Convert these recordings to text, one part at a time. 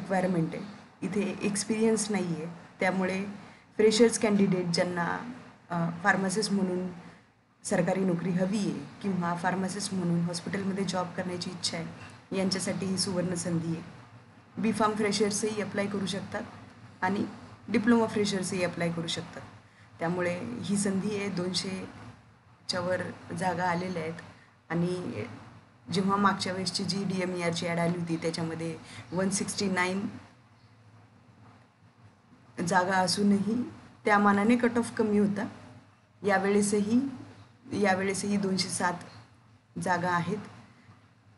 Requirement आहे. इथे experience नाही आहे, त्यामुळे फ्रेशर्स कॅन्डिडेट ज्यांना फार्मासिस्ट म्हणून सरकारी नोकरी हवी आहे किंवा फार्मासिस्ट म्हणून हॉस्पिटलमध्ये जॉब करण्याची इच्छा आहे, यांच्यासाठी ही सुवर्ण संधी आहे. बी फार्म फ्रेशर्सही अप्लाय करू शकतात आणि डिप्लोमा फ्रेशर्सही अप्लाय करू शकतात. त्यामुळे ही संधी आहे. 200च्या वर जागा आलेल्या आहेत आणि जेव्हा मागच्या वेळेसची जी DMERची ॲड आली होती त्याच्यामध्ये 169 जागा असूनही त्या मानाने कट ऑफ कमी होता. यावेळेसही 207 जागा आहेत,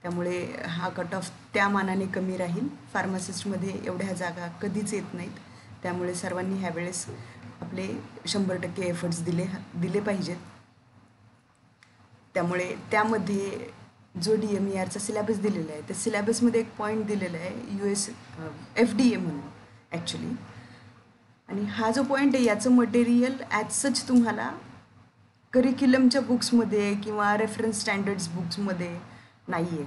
त्यामुळे हा कट ऑफ त्या मानाने कमी राहील. फार्मासिस्टमध्ये एवढ्या जागा कधीच येत नाहीत, त्यामुळे सर्वांनी ह्यावेळेस आपले 100% एफर्ट्स दिले पाहिजेत. त्यामुळे त्यामध्ये जो DMERचा सिलेबस दिलेला आहे त्या सिलेबसमध्ये एक पॉईंट दिलेला आहे FDA म्हणून ॲक्च्युली. आणि हा जो पॉईंट आहे याचं मटेरियल ॲज सच तुम्हाला करिक्युलमच्या बुक्समध्ये किंवा रेफरन्स स्टँडर्ड्स बुक्समध्ये नाही आहे.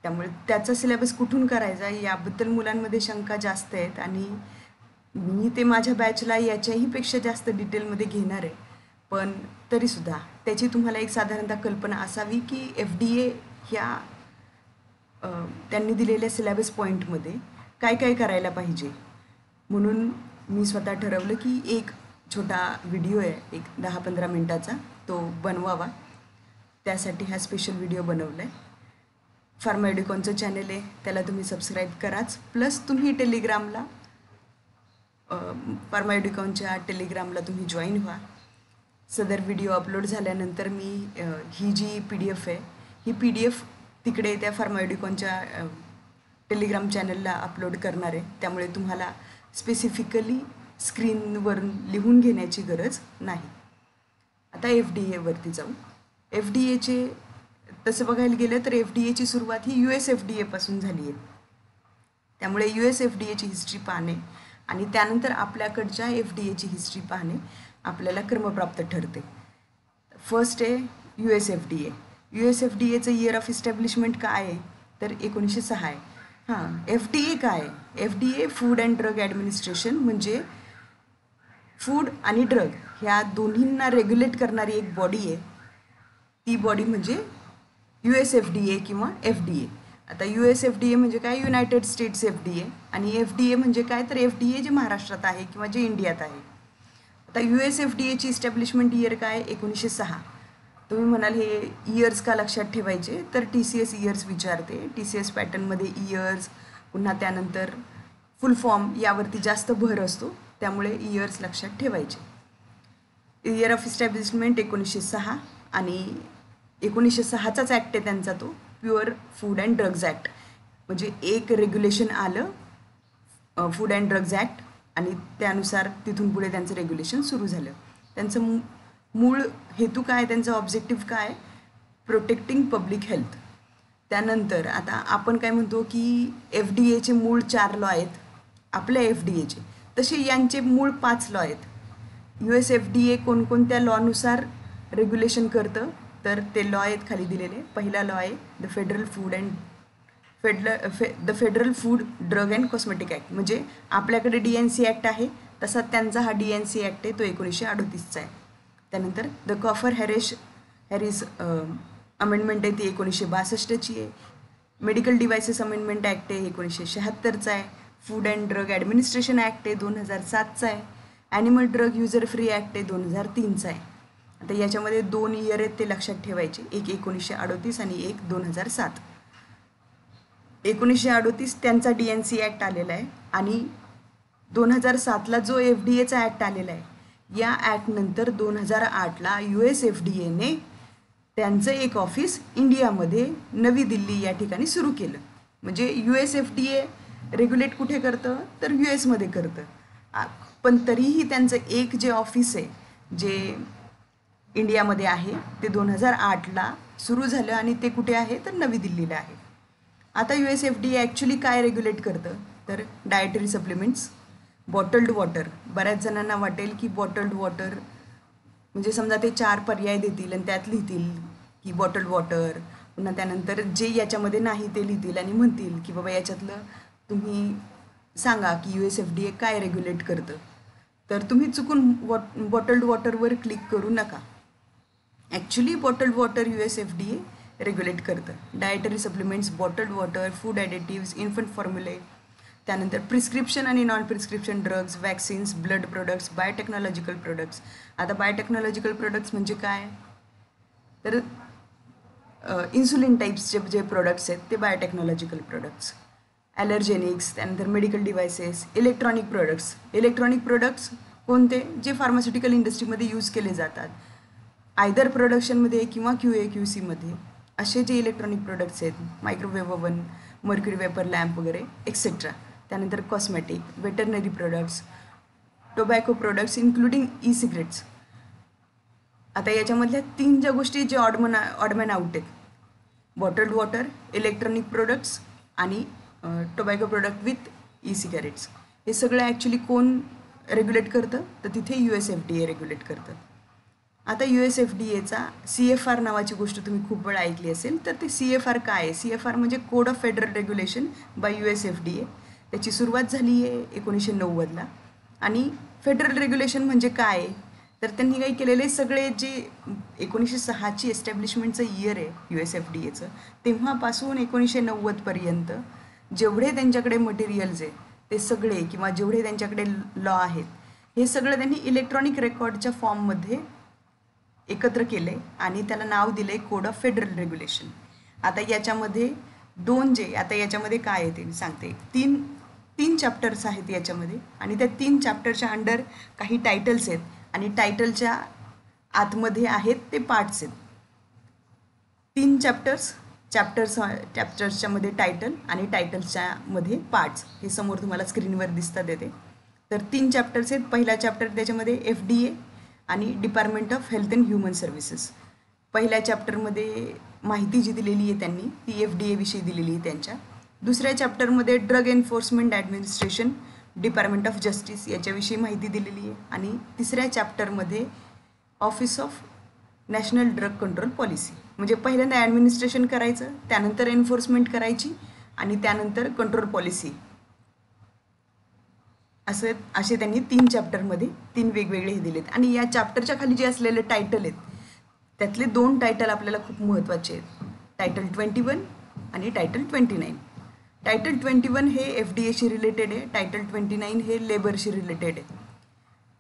त्यामुळे त्याचा सिलेबस कुठून करायचा याबद्दल मुलांमध्ये शंका जास्त आहेत आणि मी ते माझ्या बॅचला याच्याही पेक्षा जास्त डिटेलमध्ये घेणार आहे. पण तरीसुद्धा त्याची तुम्हाला एक साधारणतः कल्पना असावी की FDA ह्या त्यांनी दिलेल्या सिलेबस पॉईंटमध्ये काय काय करायला पाहिजे. म्हणून मी स्वतः ठरवलं की एक छोटा व्हिडिओ आहे, एक 10-15 मिनटाचा, तो बनवावा. त्यासाठी हा स्पेशल व्हिडिओ बनवला आहे. फार्माएड्युकॉनचं चॅनल आहे, त्याला तुम्ही सबस्क्राईब कराच. प्लस तुम्ही टेलिग्रामला फार्माएड्युकॉनच्या टेलिग्रामला तुम्ही जॉईन व्हा. सदर व्हिडिओ अपलोड झाल्यानंतर मी ही जी PDF आहे ही PDF तिकडे त्या फार्माएड्युकॉनच्या टेलिग्राम चॅनलला अपलोड करणार आहे. त्यामुळे तुम्हाला स्पेसिफिकली स्क्रीनवरून लिहून घेण्याची गरज नाही. आता FDAवरती जाऊ. FDAचे तसं बघायला गेलं तर FDAची सुरुवात ही US FDA पासून झाली आहे. त्यामुळे US FDAची हिस्ट्री पाहणे आणि त्यानंतर आपल्याकडच्या FDAची हिस्ट्री पाहणे आपल्याला क्रमप्राप्त ठरते. फर्स्ट आहे US FDA. US FDAचं इयर ऑफ इस्टॅब्लिशमेंट काय आहे तर 1906 आहे. FDA काय आहे? FDA food and drug administration, म्हणजे फूड आणि ड्रग ह्या दोन्हींना रेग्युलेट करणारी एक बॉडी आहे. ती बॉडी म्हणजे US FDA किंवा FDA. आता US FDA म्हणजे काय? United states FDA. आणि FDA म्हणजे काय? तर FDA जे महाराष्ट्रात आहे किंवा जे इंडियात आहे. आता US FDAची इस्टॅब्लिशमेंट इयर काय? 1906. तुम्ही म्हणाल हे इयर्स का लक्षात ठेवायचे, तर TCS इयर्स विचारते. TCS पॅटर्नमध्ये इयर्स, पुन्हा त्यानंतर फुल फॉर्म यावरती जास्त भर असतो, त्यामुळे इयर्स लक्षात ठेवायचे. इयर ऑफ इस्टॅब्लिशमेंट 1906 आणि 1906चाच ॲक्ट आहे त्यांचा, तो pure food and drugs act. म्हणजे एक रेग्युलेशन आलं फूड अँड ड्रग्ज ॲक्ट आणि त्यानुसार तिथून पुढे त्यांचं रेग्युलेशन सुरू झालं. त्यांचं मूळ हेतू काय, त्यांचा ऑब्जेक्टिव्ह काय? Protecting public health. त्यानंतर आता आपण काय म्हणतो की FDAचे मूळ 4 लॉ आहेत आपल्या FDAचे, तसे यांचे मूळ 5 लॉ आहेत. US FDA कोणकोणत्या लॉनुसार रेग्युलेशन करतं तर ते लॉ आहेत खाली दिलेले. पहिला लॉ आहे the federal food drug and cosmetic act. म्हणजे आपल्याकडे DNC ॲक्ट आहे तसा त्यांचा हा DNC ॲक्ट आहे, तो 1938चा आहे. त्यानंतर द कॉफर हॅरिस अमेंडमेंट आहे ती 1962ची आहे. मेडिकल डिव्हायसेस अमेंडमेंट ॲक्ट आहे 1976चा आहे. Food and drug administration act आहे 2007चा आहे. Animal drug user free act आहे 2003चा आहे. आता याच्यामध्ये 2 इयर आहेत ते लक्षात ठेवायचे, एक 1938 आणि एक 2007. 1938 त्यांचा DNC ॲक्ट आलेला आहे आणि 2007ला जो FDAचा ॲक्ट आलेला आहे, या ॲक्टनंतर 2008ला US FDAने त्यांचं एक ऑफिस इंडियामध्ये नवी दिल्ली या ठिकाणी सुरू केलं. म्हणजे US FDA रेग्युलेट कुठे करतं तर USमध्ये करतं. पण तरीही त्यांचं एक जे ऑफिस आहे जे इंडियामध्ये आहे ते 2008ला सुरू झालं आणि ते कुठे आहे तर नवी दिल्लीला आहे. आता US FDA ॲक्च्युली काय रेग्युलेट करतं तर डायटरी सप्लिमेंट्स, बॉटल्ड वॉटर. बऱ्याच जणांना वाटेल की बॉटल्ड वॉटर म्हणजे समजा ते 4 पर्याय देतील आणि त्यात लिहितील की बॉटल्ड वॉटर, पुन्हा त्यानंतर जे याच्यामध्ये नाही ते लिहितील आणि म्हणतील की बाबा याच्यातलं तुम्ही सांगा की USFDA काय रेग्युलेट करतं, तर तुम्ही चुकून बॉटल्ड वॉटरवर क्लिक करू नका. Actually bottled water USFDA regulate करतं. Dietary supplements, bottled water, food additives, infant फॉर्म्युले, त्यानंतर प्रिस्क्रिप्शन आणि non prescription drugs, vaccines, blood products, biotechnological products. आता बायोटेक्नॉलॉजिकल प्रोडक्ट्स म्हणजे काय, तर इन्सुलिन टाईप्सचे जे प्रोडक्ट्स आहेत ते बायोटेक्नॉलॉजिकल प्रोडक्ट्स. ॲलर्जेनिक्स, त्यानंतर medical devices, electronic products. Electronic products कोणते, जे फार्मास्युटिकल इंडस्ट्रीमध्ये यूज केले जातात, आयदर प्रोडक्शनमध्ये किंवा QA/QCमध्ये. असे जे इलेक्ट्रॉनिक प्रोडक्ट्स आहेत, microwave oven, mercury vapour lamp वगैरे एक्सेट्रा. त्यानंतर cosmetic, veterinary products, tobacco products including cigarettes. आता याच्यामधल्या 3 ज्या गोष्टी जे ऑडमॅन आउट आहेत, बॉटल्ड वॉटर, इलेक्ट्रॉनिक प्रोडक्ट्स आणि टोबॅको प्रोडक्ट विथ सिगरेट्स, हे सगळं ॲक्च्युली कोण रेग्युलेट करतं, तर तिथे USFDA रेग्युलेट करतं. आता USFDAचा CFR नावाची गोष्ट तुम्ही खूप वेळा ऐकली असेल, तर ते CFR काय आहे. CFR म्हणजे code of federal regulation by USFDA. त्याची सुरुवात झाली आहे 1990ला. आणि फेडरल रेग्युलेशन म्हणजे काय आहे, तर त्यांनी काही केलेले सगळे जे 1906ची एस्टॅब्लिशमेंटचं इयर आहे USFDAचं, तेव्हापासून 1990पर्यंत जेवढे त्यांच्याकडे मटेरियल्स आहे ते सगळे, किंवा जेवढे त्यांच्याकडे लॉ आहेत, हे सगळं त्यांनी इलेक्ट्रॉनिक रेकॉर्डच्या फॉर्ममध्ये एकत्र केले आणि त्याला नाव दिले कोड ऑफ फेडरल रेग्युलेशन. आता याच्यामध्ये आता याच्यामध्ये काय आहे ते सांगते. तीन चॅप्टर्स आहेत याच्यामध्ये, आणि त्या 3 चॅप्टरच्या अंडर काही टायटल्स आहेत, आणि टायटलच्या आतमध्ये आहेत ते पार्ट्स आहेत. 3 चॅप्टर्सच्या मध्ये टायटल आणि टायटल्सच्या मध्ये पार्ट्स, हे समोर तुम्हाला स्क्रीनवर दिसतात येते. तर 3 चॅप्टर्स आहेत. पहिला चॅप्टर त्याच्यामध्ये FDA आणि department of health and human services. पहिल्या चॅप्टरमध्ये माहिती जी दिलेली आहे त्यांनी ती FDA विषयी दिलेली आहे त्यांच्या. दुसऱ्या चॅप्टरमध्ये drug enforcement administration, department of justice याच्याविषयी माहिती दिलेली आहे. आणि तिसऱ्या चॅप्टरमध्ये office of national drug control policy, म्हणजे पहिल्यांदा ॲडमिनिस्ट्रेशन करायचं, त्यानंतर एन्फोर्समेंट करायची, आणि त्यानंतर कंट्रोल पॉलिसी. असे त्यांनी 3 चॅप्टरमध्ये 3 वेगवेगळे हे दिलेत. आणि या चॅप्टरच्या खाली जे असलेले टायटल आहेत त्यातले 2 टायटल आपल्याला खूप महत्त्वाचे आहेत, टायटल 21 आणि टायटल 29. टायटल 21 हे FDAशी रिलेटेड आहे, टायटल 29 हे लेबरशी रिलेटेड आहे.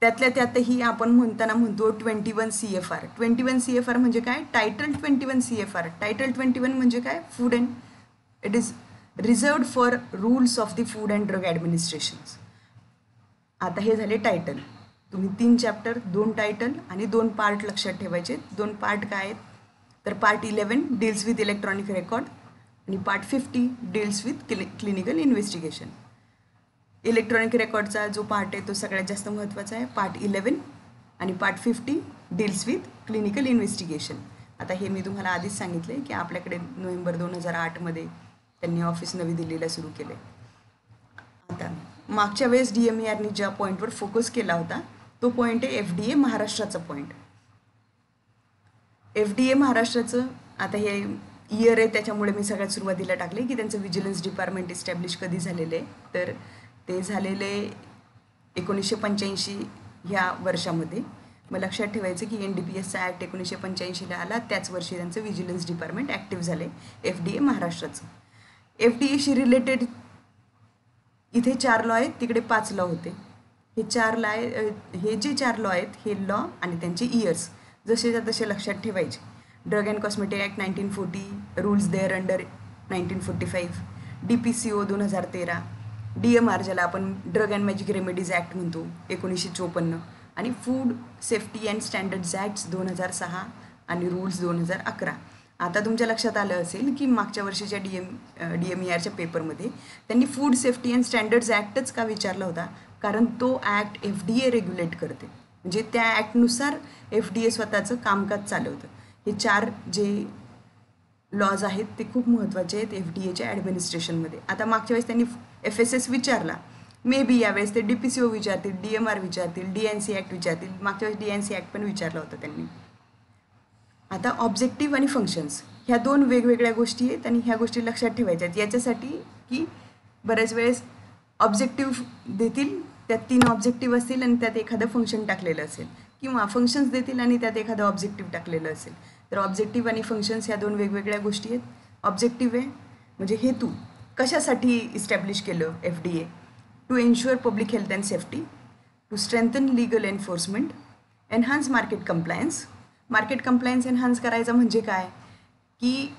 त्यातल्या त्यातही आपण म्हणतो 21 CFR. 21 CFR म्हणजे काय, टायटल 21 CFR. टायटल 21 म्हणजे काय, food and it is reserved for rules of the food and drug administrations. आता हे झाले टायटल. तुम्ही 3 चॅप्टर, 2 टायटल आणि 2 पार्ट लक्षात ठेवायचे. 2 पार्ट काय आहेत, तर part 11 deals with electronic record आणि part 50 deals with clinical investigation. Electronic रेकॉर्डचा जो पार्ट आहे तो सगळ्यात जास्त महत्त्वाचा आहे, पार्ट 11, आणि part 50 deals with clinical investigation. आता हे मी तुम्हाला आधीच सांगितले की आपल्याकडे नोव्हेंबर 2008मध्ये त्यांनी ऑफिस नवी दिल्लीला सुरू केले. आता मागच्या वेळेस DMERनी ज्या पॉईंटवर फोकस केला होता तो पॉईंट आहे FDA महाराष्ट्राचा पॉईंट. FDA महाराष्ट्राचं आता हे इयर आहे त्याच्यामुळे मी सगळ्यात सुरुवातीला टाकले की त्यांचं विजिलन्स डिपार्टमेंट इस्टॅब्लिश कधी झालेलं आहे, तर ते झालेले 1985 ह्या वर्षामध्ये. मग लक्षात ठेवायचं की NDPSचा ॲक्ट 1985ला आला, त्याच वर्षी त्यांचं विजिलन्स डिपार्टमेंट ॲक्टिव्ह झाले FDA महाराष्ट्राचं. FDAशी रिलेटेड इथे 4 लॉ आहेत, तिकडे 5 लॉ होते. हे जे 4 लॉ आहेत हे लॉ आणि त्यांचे इयर्स जसेच्या तसे लक्षात ठेवायचे. Drug and cosmetic act 1940, rules there under 1945, DPCO 2013, DMR ज्याला आपण drug and magic remedies act म्हणतो 1954, आणि food safety and standards acts 2006 आणि रूल्स 2011. आता तुमच्या लक्षात आलं असेल की मागच्या वर्षीच्या DMERच्या पेपरमध्ये त्यांनी फूड सेफ्टी अँड स्टँडर्ड्स ॲक्टच का विचारला होता, कारण तो ॲक्ट FDA रेग्युलेट करते, म्हणजे त्या ॲक्टनुसार FDA स्वतःचं कामकाज चालवतं. हे 4 जे लॉज आहेत ते खूप महत्त्वाचे आहेत FDAच्या ॲडमिनिस्ट्रेशनमध्ये. आता मागच्या वेळेस त्यांनी FSS विचारला, मे बी यावेळेस ते DPCO विचारतील, DMR विचारतील, DNC ॲक्ट विचारतील. मागच्या वेळेस DNC ॲक्ट पण विचारला होता त्यांनी. आता ऑब्जेक्टिव्ह आणि फंक्शन्स ह्या 2 वेगवेगळ्या गोष्टी आहेत आणि ह्या गोष्टी लक्षात ठेवायच्या आहेत याच्यासाठी की बऱ्याच वेळेस ऑब्जेक्टिव्ह देतील, त्यात 3 ऑब्जेक्टिव्ह असतील आणि त्यात एखादं फंक्शन टाकलेलं असेल, किंवा फंक्शन्स देतील आणि त्यात एखादं ऑब्जेक्टिव्ह टाकलेलं असेल. तर ऑब्जेक्टिव्ह आणि फंक्शन्स ह्या 2 वेगवेगळ्या गोष्टी आहेत. ऑब्जेक्टिव्ह आहे म्हणजे हेतू, कशासाठी इस्टॅब्लिश केलं FDA, to ensure public health and safety, to strengthen legal enforcement, enhance market compliance. Market compliance enhance करायचं म्हणजे काय, की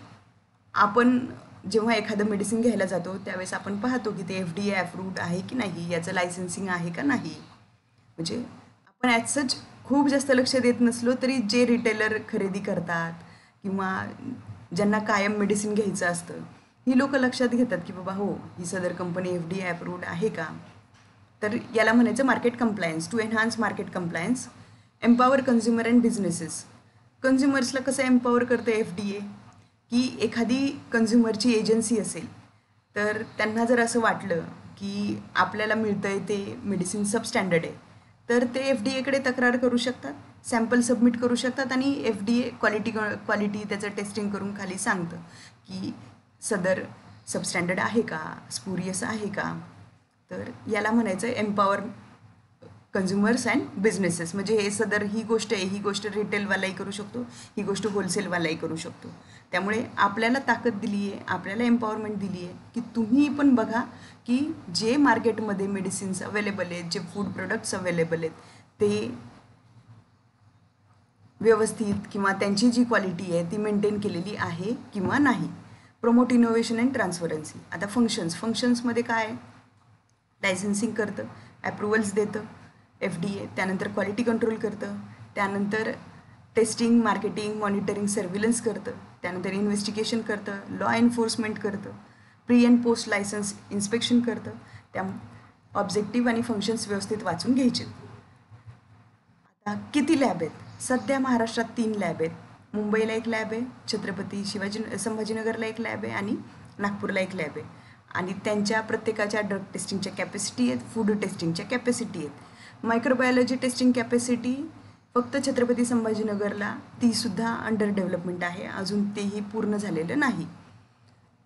आपण जेव्हा एखादं मेडिसिन घ्यायला जातो त्यावेळेस आपण पाहतो की ते FDA अप्रूव्ड आहे की नाही, याचं लायसन्सिंग आहे का नाही. म्हणजे आपण ॲज सच खूप जास्त लक्ष देत नसलो तरी जे रिटेलर खरेदी करतात किंवा ज्यांना कायम मेडिसिन घ्यायचं असतं, ही लोक लक्षात घेतात की बाबा हो, ही सदर कंपनी FDA अप्रूव्ड आहे का. तर याला म्हणायचं market compliance. To enhance market compliance, empower consumer and businesses. कन्झ्युमर्सला कसं एम्पॉवर करतं FDA, की एखादी कन्झ्युमरची एजन्सी असेल तर त्यांना जर असं वाटलं की आपल्याला मिळतं आहे ते मेडिसिन सबस्टँडर्ड आहे, तर ते FDA तक्रार करू शकतात, सॅम्पल सबमिट करू शकतात आणि FDA क्वालिटी त्याचं टेस्टिंग करून खाली सांगतं की सदर सबस्टँडर्ड आहे का, स्पुरियस आहे का. तर याला म्हणायचं एम्पॉवर कन्झ्युमर्स अँड बिझनेसेस. म्हणजे हे सदर ही गोष्ट आहे, ही गोष्ट रिटेलवालाही करू शकतो, ही गोष्ट होलसेलवालाही करू शकतो. त्यामुळे आपल्याला ताकद दिली आहे, आपल्याला एम्पॉवरमेंट दिली आहे की तुम्ही पण बघा की जे मार्केटमध्ये मेडिसिन्स अवेलेबल आहेत, जे फूड प्रोडक्ट्स अवेलेबल आहेत, ते व्यवस्थित किंवा त्यांची जी क्वालिटी आहे ती मेंटेन केलेली आहे किंवा नाही. Promote innovation and transparency. आता फंक्शन्समध्ये काय, लायसन्सिंग करतं, ॲप्रुव्हल्स देतं FDA, त्यानंतर क्वालिटी कंट्रोल करतं, त्यानंतर टेस्टिंग, मार्केटिंग, मॉनिटरिंग, सर्व्हिलन्स करतं, त्यानंतर इन्व्हेस्टिगेशन करतं, लॉ एन्फोर्समेंट करतं, pre and post licence inspection करतं. त्या ऑब्जेक्टिव्ह आणि फंक्शन्स व्यवस्थित वाचून घ्यायचे. आता किती लॅब आहेत? सध्या महाराष्ट्रात 3 लॅब आहेत. मुंबईला एक लॅब आहे, छत्रपती संभाजीनगरला एक लॅब आहे आणि नागपूरला एक लॅब आहे. आणि त्यांच्या प्रत्येकाच्या ड्रग टेस्टिंगच्या कॅपॅसिटी आहेत, फूड टेस्टिंगच्या कॅपॅसिटी आहेत. मायक्रोबायोलॉजी टेस्टिंग कॅपॅसिटी फक्त छत्रपती संभाजीनगरला, तीसुद्धा अंडर डेव्हलपमेंट आहे, अजून तेही पूर्ण झालेलं नाही.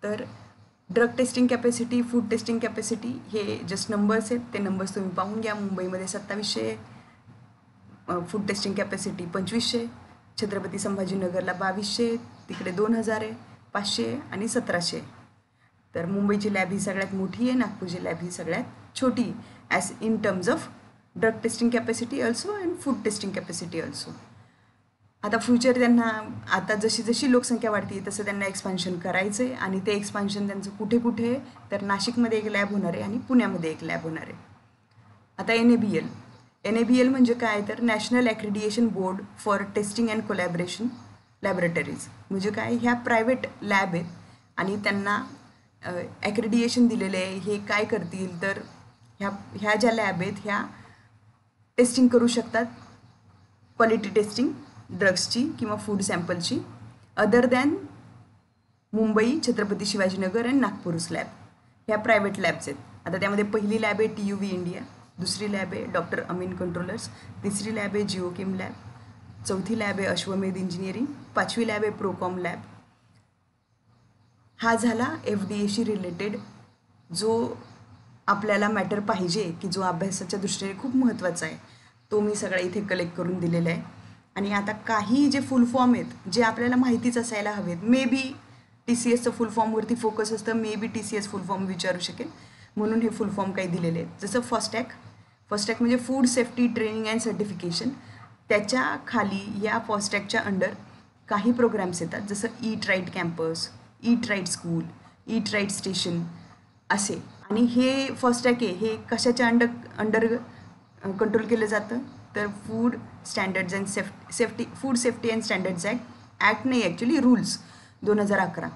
तर drug testing capacity, food testing capacity हे जस्ट नंबर्स आहेत, ते नंबर्स तुम्ही पाहून घ्या. मुंबईमध्ये 2700, फूड टेस्टिंग कॅपॅसिटी 2500, छत्रपती संभाजीनगरला 2200, तिकडे 2000 आहे, 500 आणि 1700. तर मुंबईची लॅब ही सगळ्यात मोठी आहे, नागपूरची लॅब ही सगळ्यात छोटी, as in terms of drug testing capacity also and food testing capacity also. आता फ्युचर त्यांना, आता जशी जशी लोकसंख्या वाढते तसं त्यांना एक्सपान्शन करायचं आहे आणि ते एक्सपान्शन त्यांचं कुठे कुठे, तर नाशिकमध्ये एक लॅब होणार आहे आणि पुण्यामध्ये एक लॅब होणार आहे. आता NABL म्हणजे काय, तर national accreditation board for testing and collaboration laboratories. म्हणजे काय, ह्या प्रायव्हेट लॅब आहेत आणि त्यांना ॲक्रिडिएशन दिलेले आहे. हे काय करतील, तर ह्या ज्या लॅब आहेत ह्या टेस्टिंग करू शकतात, क्वालिटी टेस्टिंग ड्रग्सची किंवा फूड सॅम्पलची, अदर दॅन मुंबई, छत्रपती शिवाजीनगर आणि नागपूरच लॅब. ह्या प्रायव्हेट लॅब्स आहेत. आता त्यामध्ये पहिली लॅब आहे TUV इंडिया, दुसरी लॅब आहे डॉक्टर अमीन कंट्रोलर्स, तिसरी लॅब आहे जिओकेम लॅब, चौथी लॅब आहे अश्वमेध इंजिनिअरिंग, 5वी लॅब आहे प्रोकॉम लॅब. हा झाला FDAशी रिलेटेड जो आपल्याला मॅटर पाहिजे, की जो अभ्यासाच्या दृष्टीने खूप महत्त्वाचा आहे, तो मी सगळा इथे कलेक्ट करून दिलेला आहे. आणि आता काही जे फुल फॉर्म आहेत जे आपल्याला माहितीच असायला हवेत, मे बी TCSचं फुल फॉर्मवरती फोकस असतं, may be TCS full form विचारू शकेल, म्हणून हे फुल फॉर्म काही दिलेले आहेत. जसं फॉस्टॅग म्हणजे food safety training and certification. त्याच्या खाली या फॉस्टॅगच्या अंडर काही प्रोग्राम्स येतात, जसं ईट राईट कॅम्पस, ईट राईट स्कूल, ईट राईट स्टेशन असे. आणि हे फॉस्टॅग आहे, हे कशाच्या अंडर कंट्रोल केलं जातं, तर food standards and safety food safety and standards act नाही, ॲक्च्युली रूल्स 2011.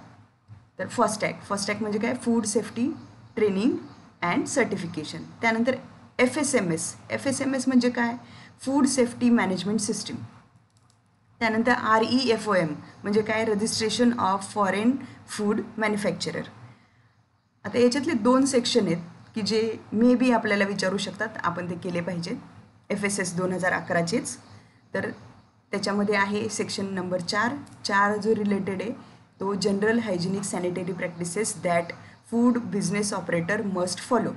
तर फॉस्टॅग म्हणजे काय, food safety training and certification. त्यानंतर FSMS म्हणजे काय, फूड सेफ्टी मॅनेजमेंट सिस्टीम. त्यानंतर REFOM म्हणजे काय, registration of foreign food manufacturer. आता याच्यातले 2 सेक्शन आहेत की जे मे बी आपल्याला विचारू शकतात, आपण ते केले पाहिजेत. FSS 2011चेच. तर त्याच्यामध्ये आहे सेक्शन नंबर 4 जो रिलेटेड आहे तो general hygienic sanitary practices that food business operator must follow.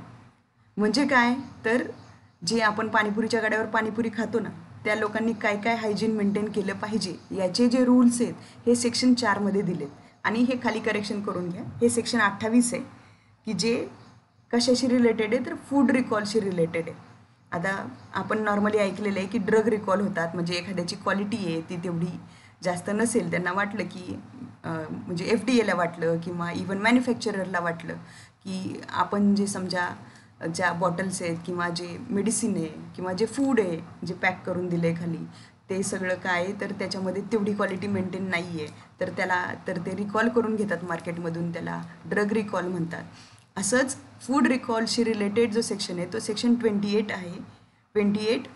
म्हणजे काय तर जे आपण पाणीपुरीच्या गाड्यावर पाणीपुरी खातो ना, त्या लोकांनी काय काय हायजीन मेंटेन केलं पाहिजे याचे जे रूल्स आहेत हे सेक्शन 4मध्ये दिलेत. आणि हे खाली करेक्शन करून घ्या, हे सेक्शन 28 आहे की जे कशाशी रिलेटेड आहे तर फूड रिकॉलशी रिलेटेड आहे. आता आपण नॉर्मली ऐकलेलं आहे की ड्रग रिकॉल होतात, म्हणजे एखाद्याची क्वालिटी आहे ती तेवढी जास्त नसेल, त्यांना वाटलं की म्हणजे FDA ला वाटलं किंवा इवन मॅन्युफॅक्चररला वाटलं की आपण जे समजा ज्या बॉटल्स आहेत किंवा जे मेडिसिन आहे किंवा जे फूड आहे जे पॅक करून दिलं आहे खाली ते सगळं काय आहे तर त्याच्यामध्ये तेवढी क्वालिटी मेंटेन नाही आहे, तर ते रिकॉल करून घेतात मार्केटमधून, त्याला ड्रग रिकॉल म्हणतात. असंच फूड रिकॉलशी रिलेटेड जो सेक्शन आहे तो सेक्शन 28 आहे. 28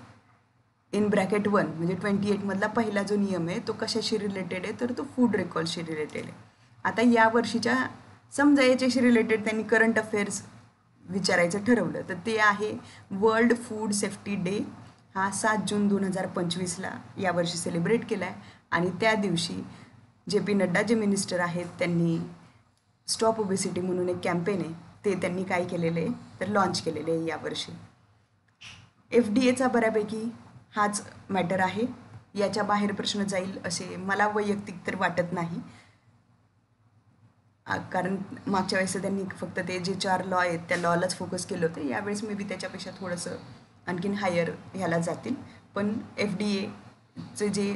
इन ब्रॅकेट 1 म्हणजे 28मधला पहिला जो नियम आहे तो कशाशी रिलेटेड आहे तर तो फूड रिकॉलशी रिलेटेड आहे. आता या वर्षीच्या समजा याच्याशी रिलेटेड त्यांनी करंट अफेअर्स विचारायचं ठरवलं तर ते आहे वर्ल्ड फूड सेफ्टी डे. हा 7 जून 2025ला यावर्षी सेलिब्रेट केला आहे. आणि त्या दिवशी JP नड्डा जे मिनिस्टर आहेत त्यांनी स्टॉप ओबेसिटी म्हणून एक कॅम्पेन आहे ते त्यांनी काय केलेलं आहे तर लॉन्च केलेले आहे यावर्षी. FDA बऱ्यापैकी हाच मॅटर आहे, याच्या बाहेर प्रश्न जाईल असे मला वैयक्तिक तर वाटत नाही. कारण मागच्या वेळेस त्यांनी फक्त ते जे 4 लॉ आहेत त्या लॉलाच फोकस केलं होतं, यावेळेस मे बी त्याच्यापेक्षा थोडंसं आणखीन हायर ह्याला जातील. पण FDAचं जे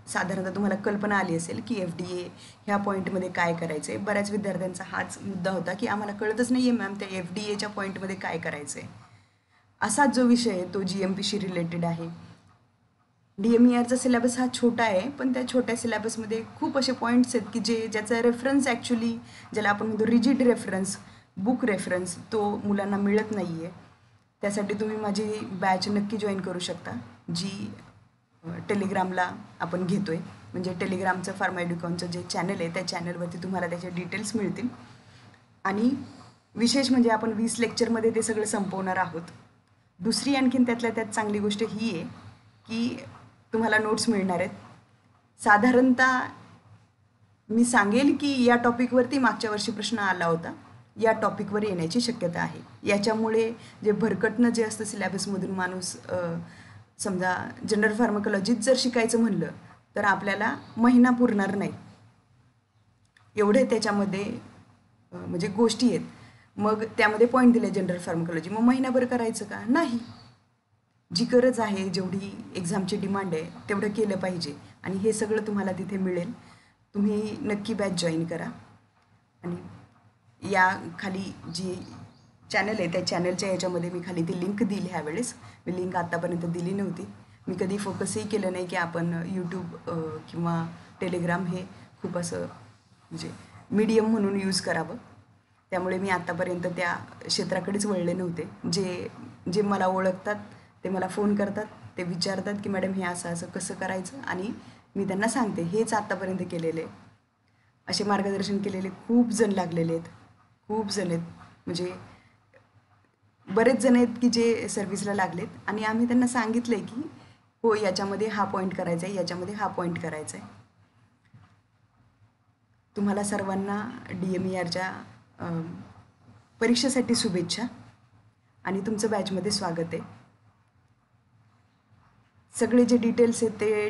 साधारणतः तुम्हाला कल्पना आली असेल की FDA ह्या पॉईंटमध्ये काय करायचं आहे. बऱ्याच विद्यार्थ्यांचा हाच मुद्दा होता की आम्हाला कळतच नाही आहे मॅम त्या FDAच्या पॉईंटमध्ये काय करायचं आहे. असाच जो विषय आहे तो GMPशी रिलेटेड आहे. DMERचा सिलेबस हा छोटा आहे, पण त्या छोट्या सिलेबसमध्ये खूप असे पॉईंट्स आहेत की ज्याचा रेफरन्स ॲक्च्युली ज्याला आपण म्हणतो रिजिड रेफरन्स, बुक रेफरन्स तो मुलांना मिळत नाही आहे. त्यासाठी तुम्ही माझी बॅच नक्की जॉईन करू शकता जी टेलिग्रामला आपण घेतो आहे. म्हणजे टेलिग्रामचं फार्माएड्युकॉनचं जे चॅनल आहे त्या चॅनलवरती तुम्हाला त्याचे डिटेल्स मिळतील. आणि विशेष म्हणजे आपण 20 लेक्चरमध्ये ते सगळं संपवणार आहोत. दुसरी आणखीन त्यातल्या त्यात चांगली गोष्ट ही आहे की तुम्हाला नोट्स मिळणार आहेत. साधारणतः मी सांगेल की या टॉपिकवरती मागच्या वर्षी प्रश्न आला होता, या टॉपिकवर येण्याची शक्यता आहे. याच्यामुळे जे भरकटणं जे असतं सिलेबसमधून माणूस समजा जनरल फार्माकोलॉजीत जर शिकायचं म्हणलं तर आपल्याला महिना पुरणार नाही, एवढे त्याच्यामध्ये म्हणजे गोष्टी आहेत. मग त्यामध्ये पॉईंट दिले जनरल फार्माकोलॉजी, मग महिनाभर करायचं का नाही. जी गरज आहे जेवढी एक्झामची डिमांड आहे तेवढं केलं पाहिजे आणि हे सगळं तुम्हाला तिथे मिळेल. तुम्ही नक्की बॅच जॉईन करा. आणि या खाली जी चॅनल आहे त्या चॅनलच्या याच्यामध्ये मी खाली ती लिंक दिली ह्यावेळेस. मी लिंक आत्तापर्यंत दिली नव्हती. मी कधी फोकसही केलं नाही की आपण यूट्यूब किंवा टेलिग्राम हे खूप असं म्हणजे मीडियम म्हणून यूज करावं. त्यामुळे मी आत्तापर्यंत त्या क्षेत्राकडेच वळले नव्हते. जे मला ओळखतात ते मला फोन करतात, ते विचारतात की मॅडम हे असं असं कसं करायचं आणि मी त्यांना सांगते. हेच आत्तापर्यंत केलेले, असे मार्गदर्शन केलेले खूप जण लागलेले आहेत, खूप जण आहेत. म्हणजे बरेच जण आहेत की जे सर्व्हिसला लागलेत आणि आम्ही त्यांना सांगितलं आहे की हो याच्यामध्ये हा पॉईंट करायचा आहे, याच्यामध्ये हा पॉईंट करायचा आहे. तुम्हाला सर्वांना DMERच्या परीक्षेसाठी शुभेच्छा आणि तुमचं बॅचमध्ये स्वागत आहे. सगळे जे डिटेल्स आहेत ते